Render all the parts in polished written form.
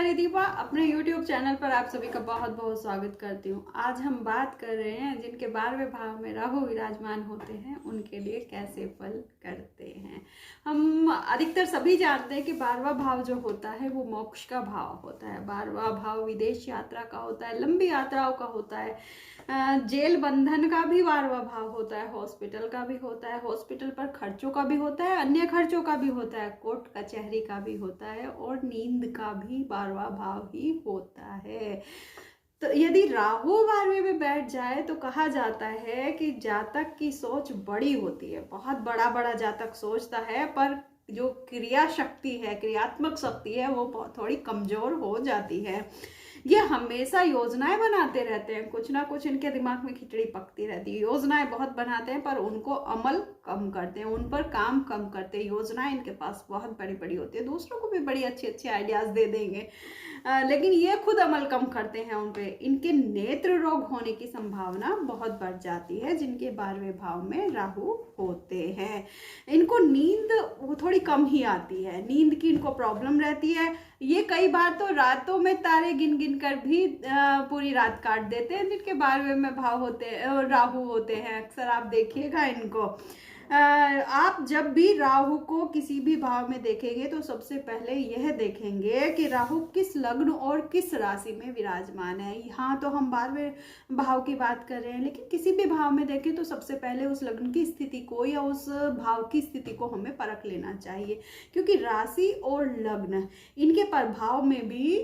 रिदीपा अपने YouTube channel पर आप सभी का बहुत बहुत स्वागत करती हूँ। आज हम बात कर रहे हैं जिनके 12वें भाव में राहु विराजमान होते हैं उनके लिए कैसे फल करते हैं। हम अधिकतर सभी जानते हैं कि 12वां भाव जो होता है वो मोक्ष का भाव होता है। 12वां भाव विदेश यात्रा का होता है, लंबी यात्राओं का होता है, जेल बंधन का भी 12वां भाव होता है, हॉस्पिटल का भी होता है, हॉस्पिटल पर खर्चों का भी होता है, अन्य खर्चों का भी होता है, कोर्ट कचहरी का भी होता है और नींद का भी 12वां भाव ही होता है। तो यदि राहु 12वें में बैठ जाए तो कहा जाता है कि जातक की सोच बड़ी होती है, बहुत बड़ा बड़ा जातक सोचता है, पर जो क्रिया शक्ति है, क्रियात्मक शक्ति है, वो थोड़ी कमजोर हो जाती है। ये हमेशा योजनाएं बनाते रहते हैं, कुछ ना कुछ इनके दिमाग में खिचड़ी पकती रहती है। योजनाएं बहुत बनाते हैं पर उनको अमल कम करते हैं, उन पर काम कम करते हैं। योजनाएं इनके पास बहुत बड़ी बड़ी होती है, दूसरों को भी बड़ी अच्छे अच्छे आइडियाज दे देंगे, लेकिन ये खुद अमल कम करते हैं उन पे। इनके नेत्र रोग होने की संभावना बहुत बढ़ जाती है जिनके 12वें भाव में राहु होते हैं। इनको नींद थोड़ी कम ही आती है, नींद की इनको प्रॉब्लम रहती है। ये कई बार तो रातों में तारे गिन गिन कर भी पूरी रात काट देते हैं जिनके 12वें में भाव होते राहु होते हैं। अक्सर आप देखिएगा इनको। आप जब भी राहु को किसी भी भाव में देखेंगे तो सबसे पहले यह देखेंगे कि राहु किस लग्न और किस राशि में विराजमान है। यहाँ तो हम 12वें भाव की बात कर रहे हैं, लेकिन किसी भी भाव में देखें तो सबसे पहले उस लग्न की स्थिति को या उस भाव की स्थिति को हमें परख लेना चाहिए, क्योंकि राशि और लग्न इनके प्रभाव में भी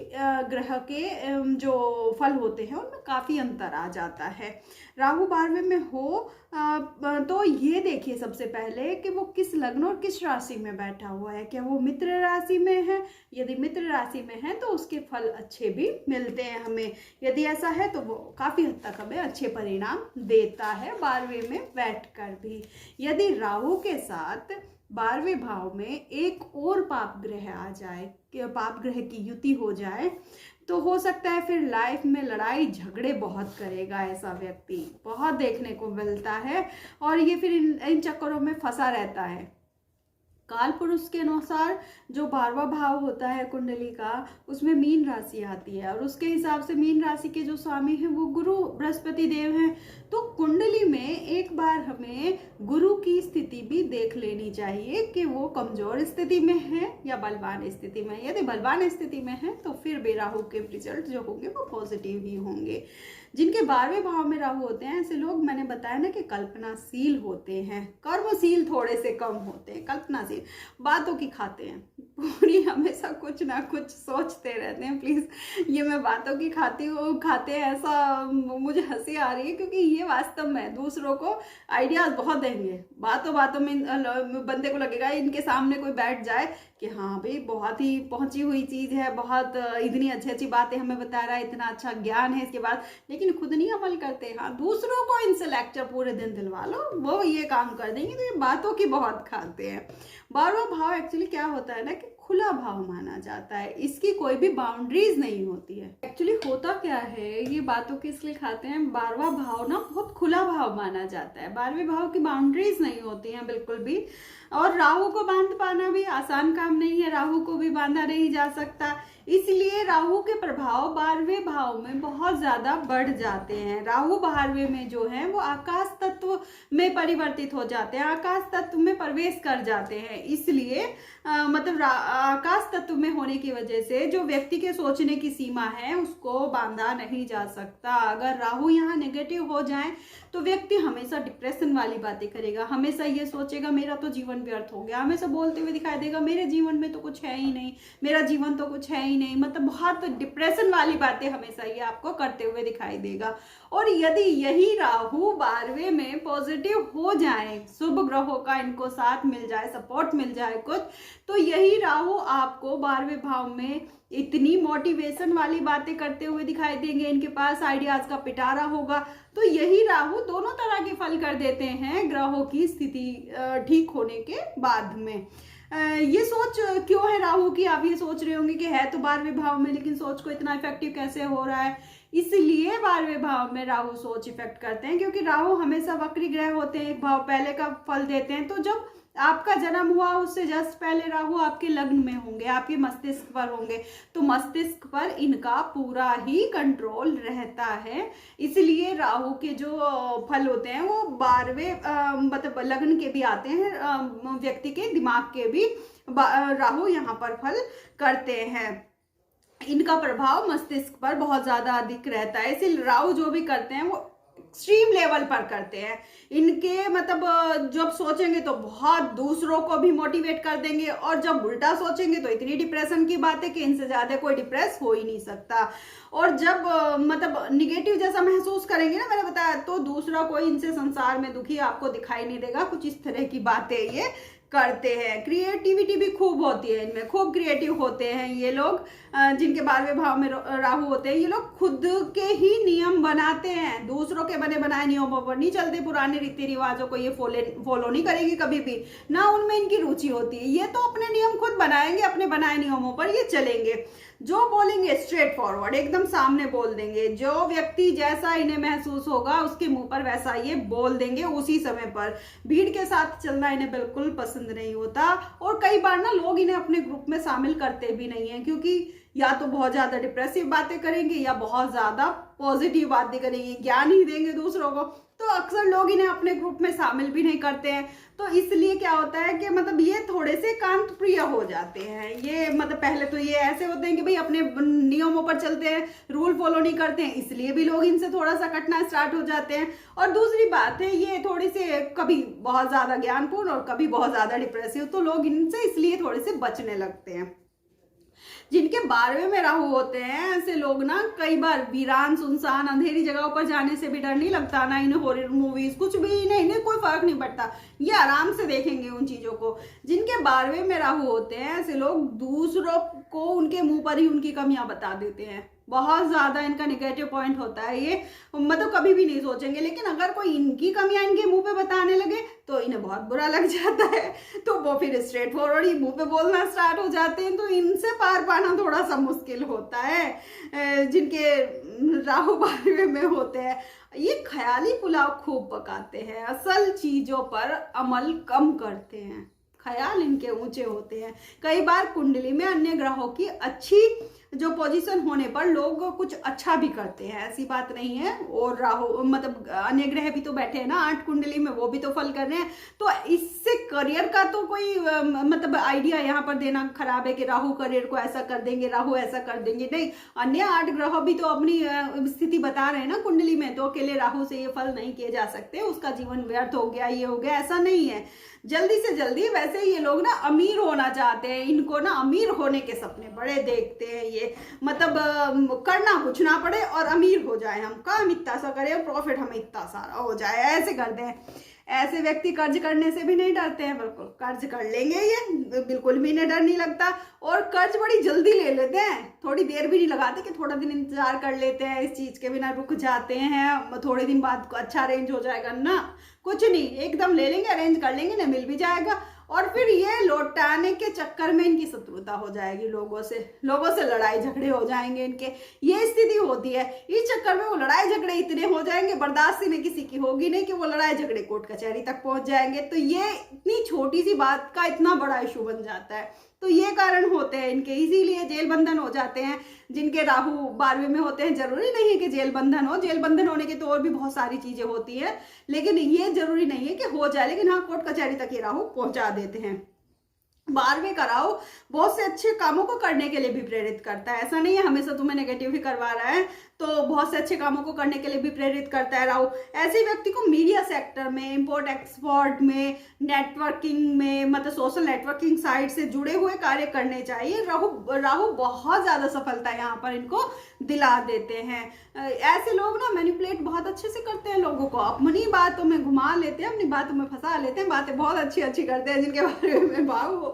ग्रह के जो फल होते हैं उनमें काफी अंतर आ जाता है। राहु 12वें में हो तो ये देखिए सबसे पहले कि वो किस लग्न और किस राशि में बैठा हुआ है। क्या वो मित्र राशि में है? यदि मित्र राशि में है तो उसके फल अच्छे भी मिलते हैं हमें। यदि ऐसा है तो वो काफी हद तक हमें अच्छे परिणाम देता है 12वें में बैठकर भी। यदि राहु के साथ 12वें भाव में एक और पाप ग्रह आ जाए, पाप ग्रह की युति हो जाए, तो हो सकता है फिर लाइफ में लड़ाई झगड़े बहुत करेगा। ऐसा व्यक्ति बहुत देखने को मिलता है और ये फिर इन चक्करों में फंसा रहता है। काल पुरुष के अनुसार जो 12वां भाव होता है कुंडली का, उसमें मीन राशि आती है और उसके हिसाब से मीन राशि के जो स्वामी हैं वो गुरु बृहस्पति देव हैं। तो कुंडली में एक बार हमें गुरु की स्थिति भी देख लेनी चाहिए कि वो कमजोर स्थिति में है या बलवान स्थिति में। यदि बलवान स्थिति में है तो फिर भी राहु के रिजल्ट जो होंगे वो पॉजिटिव ही होंगे। जिनके 12वें भाव में राहु होते हैं ऐसे लोग, मैंने बताया ना कि कल्पनाशील होते हैं, कर्मशील थोड़े से कम होते हैं, कल्पनाशील, बातों की खाते हैं, पूरी हमेशा कुछ ना कुछ सोचते रहते हैं। प्लीज ये मैं बातों की खाते हैं ऐसा मुझे हंसी आ रही है, क्योंकि ये वास्तव में दूसरों को आइडियाज बहुत देंगे। बातों बातों में बंदे को लगेगा इनके सामने कोई बैठ जाए कि हाँ भाई बहुत ही पहुंची हुई चीज है, बहुत इतनी अच्छी अच्छी बातें हमें बता रहा है, इतना अच्छा ज्ञान है इसके बाद, लेकिन खुद नहीं अमल करते। हाँ, दूसरों को इनसे लेक्चर पूरे दिन दिलवा लो, वो ये काम कर देंगे। तो ये बातों की बहुत खाते हैं। 12वां भाव एक्चुअली क्या होता है ना कि खुला भाव माना जाता है, इसकी कोई भी बाउंड्रीज नहीं होती है। एक्चुअली होता क्या है, ये बातों के इसलिए खाते हैं, 12वां भाव ना बहुत खुला भाव माना जाता है। 12वें भाव की बाउंड्रीज नहीं होती हैं बिल्कुल भी, और राहु को बांध पाना भी आसान काम नहीं है, राहु को भी बांधा नहीं जा सकता। इसलिए राहु के प्रभाव 12वें भाव में बहुत ज्यादा बढ़ जाते हैं। राहु 12वें में जो है वो आकाश तत्व में परिवर्तित हो जाते हैं, आकाश तत्व में प्रवेश कर जाते हैं। इसलिए मतलब आकाश तत्व में होने की वजह से जो व्यक्ति के सोचने की सीमा है उसको बांधा नहीं जा सकता। अगर राहु यहाँ नेगेटिव हो जाए तो व्यक्ति हमेशा डिप्रेशन वाली बातें करेगा, हमेशा ये सोचेगा मेरा तो जीवन व्यर्थ हो गया, हमेशा बोलते हुए दिखाई देगा मेरे जीवन में तो कुछ है ही नहीं, मेरा जीवन तो कुछ है ही नहीं, मतलब बहुत डिप्रेशन वाली बातें हमेशा ये आपको करते हुए दिखाई देगा। और यदि यही राहु 12वें में पॉजिटिव हो जाए, शुभ ग्रहों का इनको साथ मिल जाए, सपोर्ट मिल जाए कुछ, तो यही राहु आपको 12वें भाव में इतनी मोटिवेशन वाली बातें करते हुए दिखाई देंगे, इनके पास आइडियाज का पिटारा होगा। तो यही राहु दोनों तरह के फल कर देते हैं ग्रहों की स्थिति ठीक होने के बाद में। ये सोच क्यों है राहु की, आप ये सोच रहे होंगे कि है तो 12वें भाव में, लेकिन सोच को इतना इफेक्टिव कैसे हो रहा है। इसलिए 12वें भाव में राहु सोच इफेक्ट करते हैं, क्योंकि राहु हमेशा वक्री ग्रह होते हैं, एक भाव पहले का फल देते हैं। तो जब आपका जन्म हुआ उससे जस्ट पहले राहु आपके लग्न में होंगे, आपके मस्तिष्क पर होंगे, तो मस्तिष्क पर इनका पूरा ही कंट्रोल रहता है। इसलिए राहु के जो फल होते हैं वो 12वें मतलब लग्न के भी आते हैं, व्यक्ति के दिमाग के भी राहु यहाँ पर फल करते हैं। इनका प्रभाव मस्तिष्क पर बहुत ज्यादा अधिक रहता है, इसलिए राहु जो भी करते हैं वो एक्सट्रीम लेवल पर करते हैं। इनके मतलब जब सोचेंगे तो बहुत दूसरों को भी मोटिवेट कर देंगे, और जब उल्टा सोचेंगे तो इतनी डिप्रेशन की बात है कि इनसे ज्यादा कोई डिप्रेस हो ही नहीं सकता। और जब मतलब निगेटिव जैसा महसूस करेंगे ना, मैंने बताया, तो दूसरा कोई इनसे संसार में दुखी आपको दिखाई नहीं देगा। कुछ इस तरह की बातें ये करते हैं। क्रिएटिविटी भी खूब होती है इनमें, खूब क्रिएटिव होते हैं ये लोग। जिनके 12वें भाव में राहु होते हैं, ये लोग खुद के ही नियम बनाते हैं, दूसरों के बने बनाए नियमों पर नहीं चलते। पुराने रीति रिवाजों को ये फॉलो नहीं करेंगे कभी भी, ना उनमें इनकी रुचि होती है। ये तो अपने नियम खुद बनाएंगे, अपने बनाए नियमों पर ये चलेंगे। जो बोलेंगे स्ट्रेट फॉरवर्ड, एकदम सामने बोल देंगे। जो व्यक्ति जैसा इन्हें महसूस होगा उसके मुंह पर वैसा ये बोल देंगे उसी समय पर। भीड़ के साथ चलना इन्हें बिल्कुल पसंद नहीं होता, और कई बार ना लोग इन्हें अपने ग्रुप में शामिल करते भी नहीं है, क्योंकि या तो बहुत ज्यादा डिप्रेसिव बातें करेंगे या बहुत ज्यादा पॉजिटिव बातें करेंगे, ज्ञान ही देंगे दूसरों को। तो अक्सर लोग इन्हें अपने ग्रुप में शामिल भी नहीं करते हैं। तो इसलिए क्या होता है कि मतलब ये थोड़े से एकांत प्रिय हो जाते हैं। ये मतलब पहले तो ये ऐसे होते हैं कि भाई अपने नियमों पर चलते हैं, रूल फॉलो नहीं करते हैं, इसलिए भी लोग इनसे थोड़ा सा कटना स्टार्ट हो जाते हैं। और दूसरी बात है, ये थोड़ी से कभी बहुत ज्यादा ज्ञानपूर्ण और कभी बहुत ज्यादा डिप्रेसिव, तो लोग इनसे इसलिए थोड़े से बचने लगते हैं। जिनके 12वें में राहु होते हैं ऐसे लोग ना कई बार वीरान सुनसान अंधेरी जगहों पर जाने से भी डर नहीं लगता, ना इन्हें हॉरर मूवीज कुछ भी इन्हें कोई फर्क नहीं पड़ता, ये आराम से देखेंगे उन चीजों को। जिनके 12वें में राहु होते हैं ऐसे लोग दूसरों को उनके मुंह पर ही उनकी कमियां बता देते हैं। बहुत ज्यादा इनका नेगेटिव पॉइंट होता है ये, मतलब कभी भी नहीं सोचेंगे। लेकिन अगर कोई इनकी कमियां इनके मुंह पे बताने लगे तो इन्हें बहुत बुरा लग जाता है, तो वो फिर स्ट्रेट फॉरवर्ड ही मुंह पे बोलना स्टार्ट हो जाते हैं। तो इनसे पार पाना थोड़ा सा मुश्किल होता है। जिनके राहु 12वें में होते हैं ये ख्याली पुलाव खूब पकाते हैं, असल चीजों पर अमल कम करते हैं, ख्याल इनके ऊंचे होते हैं। कई बार कुंडली में अन्य ग्रहों की अच्छी जो पोजीशन होने पर लोग कुछ अच्छा भी करते हैं, ऐसी बात नहीं है। और राहु मतलब अन्य ग्रह भी तो बैठे हैं ना 8 कुंडली में, वो भी तो फल कर रहे हैं। तो इससे करियर का तो कोई मतलब आइडिया यहाँ पर देना खराब है कि राहु करियर को ऐसा कर देंगे, राहु ऐसा कर देंगे, नहीं। अन्य 8 ग्रह भी तो अपनी स्थिति बता रहे हैं ना कुंडली में, तो अकेले राहु से ये फल नहीं किए जा सकते, उसका जीवन व्यर्थ हो गया, ये हो गया, ऐसा नहीं है। जल्दी से जल्दी वैसे ये लोग ना अमीर होना चाहते हैं, इनको ना अमीर होने के सपने बड़े देखते हैं ये, मतलब करना कुछ ना पड़े और अमीर हो जाए, हम काम इतना सा करें और प्रॉफिट हमें इतना सारा हो जाए, ऐसे करते हैं। ऐसे व्यक्ति कर्ज करने से भी नहीं डरते हैं, बिल्कुल कर्ज कर लेंगे ये, बिल्कुल भी इन्हें डर नहीं लगता। और कर्ज बड़ी जल्दी ले लेते हैं, थोड़ी देर भी नहीं लगाते कि थोड़ा दिन इंतजार कर लेते हैं, इस चीज के बिना रुक जाते हैं, थोड़े दिन बाद अच्छा अरेंज हो जाएगा ना, कुछ नहीं, एकदम ले लेंगे, अरेंज कर लेंगे ना, मिल भी जाएगा। और फिर ये लौटाने के चक्कर में इनकी शत्रुता हो जाएगी, लोगों से लड़ाई झगड़े हो जाएंगे इनके, ये स्थिति होती है। इस चक्कर में वो लड़ाई झगड़े इतने हो जाएंगे, बर्दाश्त इन्हें किसी की होगी नहीं कि वो लड़ाई झगड़े कोर्ट कचहरी तक पहुंच जाएंगे। तो ये इतनी छोटी सी बात का इतना बड़ा इशू बन जाता है। तो ये कारण होते हैं इनके, इसीलिए जेल बंधन हो जाते हैं। जिनके राहु 12वें में होते हैं, जरूरी नहीं है कि जेल बंधन हो, जेल बंधन होने के तो और भी बहुत सारी चीजें होती है, लेकिन ये जरूरी नहीं है कि हो जाए। लेकिन हाँ, कोर्ट कचहरी तक ये राहु पहुंचा देते हैं। 12वें का राहु बहुत से अच्छे कामों को करने के लिए भी प्रेरित करता है, ऐसा नहीं है हमेशा तुम्हें नेगेटिव ही करवा रहा है, तो बहुत से अच्छे कामों को करने के लिए भी प्रेरित करता है राहु। ऐसे व्यक्ति को मीडिया सेक्टर में, इंपोर्ट एक्सपोर्ट में, नेटवर्किंग में, मतलब सोशल नेटवर्किंग साइट से जुड़े हुए कार्य करने चाहिए। राहु बहुत ज्यादा सफलता यहाँ पर इनको दिला देते हैं। ऐसे लोग ना मैनिपुलेट बहुत अच्छे से करते हैं लोगों को, अपनी बातों में घुमा लेते हैं, अपनी बातों में फंसा लेते हैं, बातें बहुत अच्छी अच्छी करते हैं। जिनके बारे में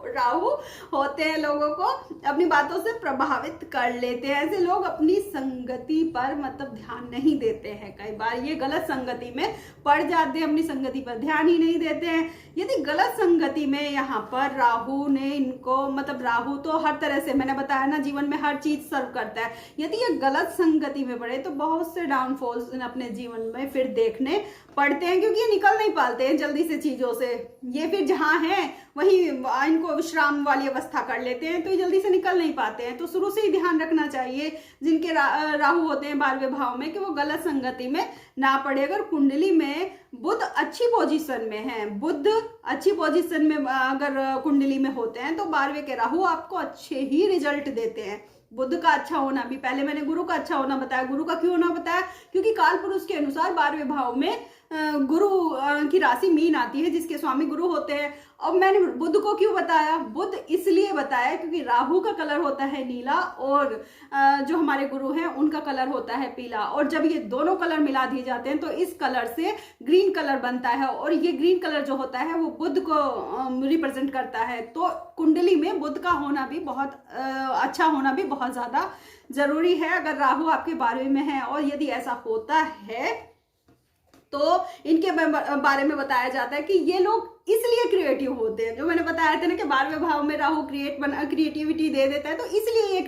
राहु होते हैं लोगों को अपनी बातों से प्रभावित कर लेते हैं। ऐसे लोग अपनी संगति पर मतलब ध्यान नहीं देते हैं, कई बार ये गलत संगति में पड़ जाते हैं, अपनी संगति पर ध्यान ही नहीं देते हैं। यदि गलत संगति में यहाँ पर राहु ने इनको मतलब राहु तो हर तरह से मैंने बताया ना जीवन में हर चीज सर्व करता है, यदि ये गलत संगति में पड़े तो बहुत से डाउनफॉल्स अपने जीवन में फिर देखने पड़ते हैं, क्योंकि ये निकल नहीं पाते हैं जल्दी से चीजों से। ये फिर जहां हैं वहीं इनको विश्राम वाली अवस्था कर लेते हैं, तो ये जल्दी से निकल नहीं पाते हैं। तो शुरू से ही ध्यान रखना चाहिए जिनके राहु होते हैं 12वें भाव में कि वो गलत संगति में ना पड़े। अगर कुंडली में बुध अच्छी पोजीशन में है, बुध अच्छी पोजीशन में अगर कुंडली में होते हैं तो 12वें के राहु आपको अच्छे ही रिजल्ट देते हैं। बुध का अच्छा होना भी, पहले मैंने गुरु का अच्छा होना बताया। गुरु का क्यों होना बताया? क्योंकि काल पुरुष के अनुसार 12वें भाव में गुरु की राशि मीन आती है जिसके स्वामी गुरु होते हैं। अब मैंने बुध को क्यों बताया? बुध इसलिए बताया क्योंकि राहु का कलर होता है नीला और जो हमारे गुरु हैं उनका कलर होता है पीला, और जब ये दोनों कलर मिला दिए जाते हैं तो इस कलर से ग्रीन कलर बनता है, और ये ग्रीन कलर जो होता है वो बुध को रिप्रेजेंट करता है। तो कुंडली में बुध का होना भी बहुत अच्छा होना भी बहुत ज्यादा जरूरी है अगर राहु आपके 12वें में है। और यदि ऐसा होता है तो इनके बारे में बताया जाता है कि ये लोग इसलिए क्रिएटिव होते हैं, जो मैंने बताया था ना कि 12वें भाव में राहु क्रिएटिविटी दे देता है, तो इसलिए ये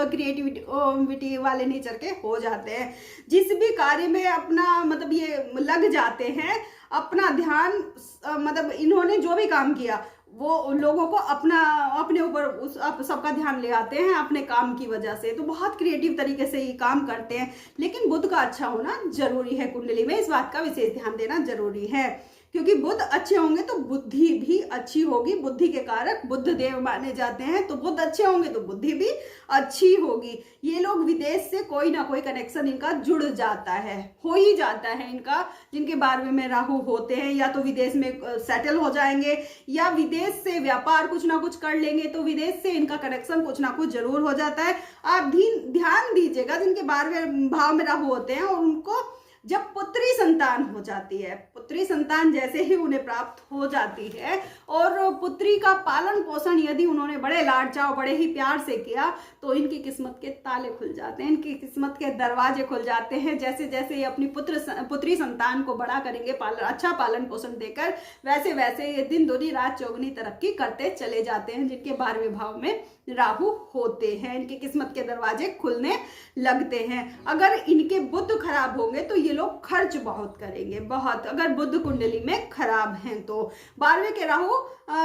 क्रिएटिविटी वाले नेचर के हो जाते हैं। जिस भी कार्य में अपना मतलब ये लग जाते हैं, अपना ध्यान मतलब इन्होंने जो भी काम किया वो लोगों को अपने ऊपर सबका ध्यान ले आते हैं अपने काम की वजह से। तो बहुत क्रिएटिव तरीके से ये काम करते हैं। लेकिन बुध का अच्छा होना जरूरी है कुंडली में, इस बात का विशेष ध्यान देना जरूरी है, क्योंकि बुध अच्छे होंगे तो बुद्धि भी अच्छी होगी। बुद्धि के कारक बुध देव माने जाते हैं, तो बुध अच्छे होंगे तो बुद्धि भी अच्छी होगी। ये लोग विदेश से कोई ना कोई कनेक्शन इनका जुड़ जाता है, हो ही जाता है इनका। जिनके 12वें में राहु होते हैं या तो विदेश में सेटल हो जाएंगे या विदेश से व्यापार कुछ ना कुछ कर लेंगे, तो विदेश से इनका कनेक्शन कुछ ना कुछ जरूर हो जाता है। आप ध्यान दीजिएगा जिनके 12वें भाव में राहु होते हैं और उनको जब पुत्री संतान हो जाती है, पुत्री संतान जैसे ही उन्हें प्राप्त हो जाती है और पुत्री का पालन पोषण यदि उन्होंने बड़े लाड चाव बड़े ही प्यार से किया तो इनकी किस्मत के ताले खुल जाते हैं, इनकी किस्मत के दरवाजे खुल जाते हैं। जैसे जैसे ये अपनी पुत्री संतान को बड़ा करेंगे अच्छा पालन पोषण देकर, वैसे वैसे ये दिन दुनी रात चौगुनी तरक्की करते चले जाते हैं। जिनके 12वें भाव में राहु होते हैं इनकी किस्मत के दरवाजे खुलने लगते हैं। अगर इनके बुध खराब होंगे तो ये लोग खर्च बहुत करेंगे, बहुत। अगर बुध कुंडली में खराब हैं तो 12वें के राहु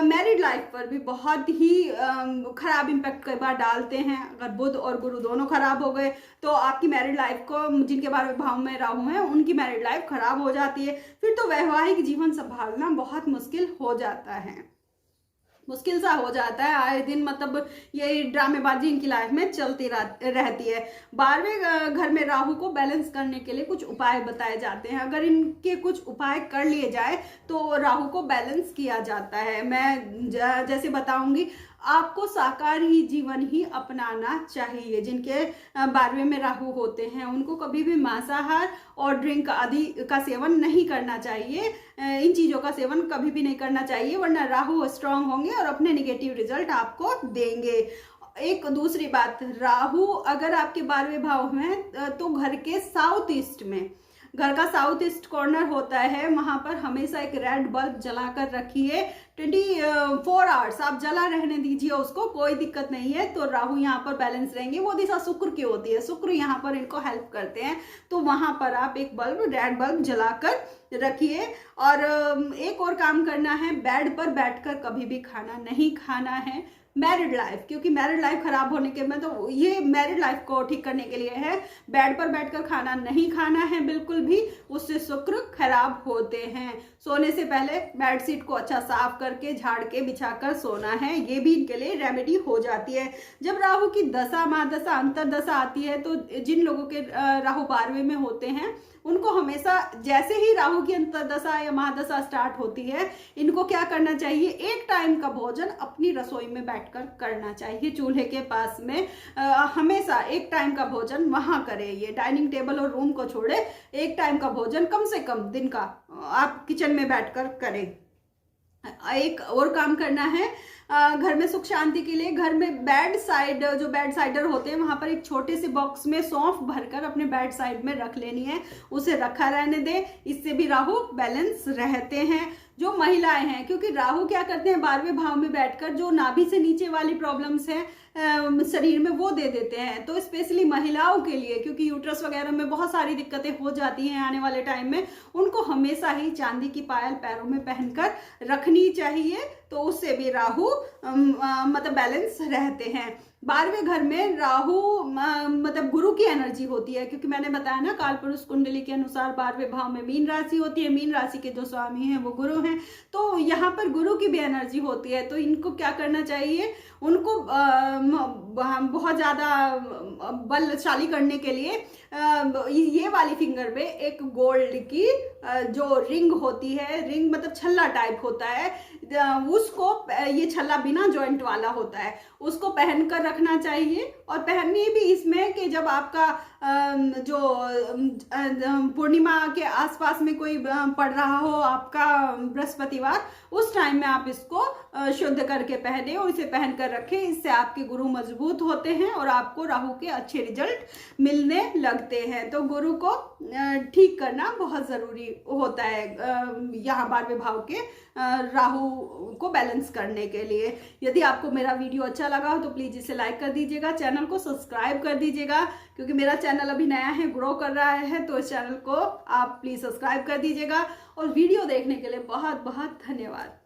मैरिड लाइफ पर भी बहुत ही खराब इम्पैक्ट कई बार डालते हैं। अगर बुध और गुरु दोनों खराब हो गए तो आपकी मैरिड लाइफ को, जिनके 12वें भाव में राहु है उनकी मैरिड लाइफ खराब हो जाती है। फिर तो वैवाहिक जीवन संभालना बहुत मुश्किल हो जाता है, मुश्किल सा हो जाता है। आए दिन मतलब ये ड्रामेबाजी इनकी लाइफ में चलती रहती है। 12वें घर में राहु को बैलेंस करने के लिए कुछ उपाय बताए जाते हैं। अगर इनके कुछ उपाय कर लिए जाए तो राहु को बैलेंस किया जाता है। मैं जैसे बताऊंगी, आपको शाकाहारी जीवन ही अपनाना चाहिए। जिनके 12वें में राहु होते हैं उनको कभी भी मांसाहार और ड्रिंक आदि का सेवन नहीं करना चाहिए। इन चीज़ों का सेवन कभी भी नहीं करना चाहिए, वरना राहु स्ट्रांग होंगे और अपने नेगेटिव रिजल्ट आपको देंगे। एक दूसरी बात, राहु अगर आपके 12वें भाव में तो घर के साउथ ईस्ट में, घर का साउथ ईस्ट कॉर्नर होता है, वहां पर हमेशा एक रेड बल्ब जलाकर रखिए। 24 आवर्स आप जला रहने दीजिए उसको, कोई दिक्कत नहीं है। तो राहु यहाँ पर बैलेंस रहेंगे। वो दिशा शुक्र की होती है, शुक्र यहाँ पर इनको हेल्प करते हैं। तो वहां पर आप एक बल्ब, रेड बल्ब जलाकर रखिए। और एक और काम करना है, बेड पर बैठकर कभी भी खाना नहीं खाना है। मैरिड लाइफ, क्योंकि मैरिड लाइफ खराब होने के में तो ये मैरिड लाइफ को ठीक करने के लिए है। बेड पर बैठकर खाना नहीं खाना है बिल्कुल भी, उससे शुक्र खराब होते हैं। सोने से पहले बेडशीट को अच्छा साफ करके झाड़ के बिछाकर सोना है, ये भी इनके लिए रेमेडी हो जाती है। जब राहु की दशा, महादशा, अंतरदशा आती है तो जिन लोगों के राहु 12वें में होते हैं उनको हमेशा जैसे ही राहु की अंतरदशा या महादशा स्टार्ट होती है, इनको क्या करना चाहिए, एक टाइम का भोजन अपनी रसोई में बैठकर करना चाहिए, चूल्हे के पास में। हमेशा एक टाइम का भोजन वहां करें, ये डाइनिंग टेबल और रूम को छोड़े। एक टाइम का भोजन कम से कम दिन का आप किचन में बैठकर करें। एक और काम करना है घर में सुख शांति के लिए। घर में बेड साइड, जो बेड साइडर होते हैं, वहां पर एक छोटे से बॉक्स में सौंफ भरकर अपने बेड साइड में रख लेनी है, उसे रखा रहने दें। इससे भी राहु बैलेंस रहते हैं। जो महिलाएं हैं, क्योंकि राहु क्या करते हैं, 12वें भाव में बैठकर जो नाभि से नीचे वाली प्रॉब्लम्स हैं शरीर में वो दे देते हैं। तो स्पेशली महिलाओं के लिए, क्योंकि यूट्रस वगैरह में बहुत सारी दिक्कतें हो जाती हैं आने वाले टाइम में, उनको हमेशा ही चांदी की पायल पैरों में पहनकर रखनी चाहिए। तो उससे भी राहु मतलब बैलेंस रहते हैं। 12वें घर में राहु मतलब गुरु की एनर्जी होती है, क्योंकि मैंने बताया ना कालपुरुष कुंडली के अनुसार 12वें भाव में मीन राशि होती है। मीन राशि के जो स्वामी हैं वो गुरु हैं, तो यहाँ पर गुरु की भी एनर्जी होती है। तो इनको क्या करना चाहिए, उनको बहुत ज़्यादा बलशाली करने के लिए ये वाली फिंगर में एक गोल्ड की जो रिंग होती है, रिंग मतलब छल्ला टाइप होता है, उसको, ये छल्ला बिना जॉइंट वाला होता है, उसको पहनकर रखना चाहिए। और पहननी भी इसमें कि जब आपका जो पूर्णिमा के आसपास में कोई पड़ रहा हो आपका बृहस्पतिवार, उस टाइम में आप इसको शुद्ध करके पहने और इसे पहनकर रखें। इससे आपके गुरु मजबूत होते हैं और आपको राहु के अच्छे रिजल्ट मिलने लगते हैं। तो गुरु को ठीक करना बहुत जरूरी होता है यहाँ 12वें भाव के राहु को बैलेंस करने के लिए। यदि आपको मेरा वीडियो अच्छा लगा हो तो प्लीज इसे लाइक कर दीजिएगा, चैनल को सब्सक्राइब कर दीजिएगा, क्योंकि मेरा चैनल अभी नया है, ग्रो कर रहा है। तो इस चैनल को आप प्लीज सब्सक्राइब कर दीजिएगा। और वीडियो देखने के लिए बहुत बहुत धन्यवाद।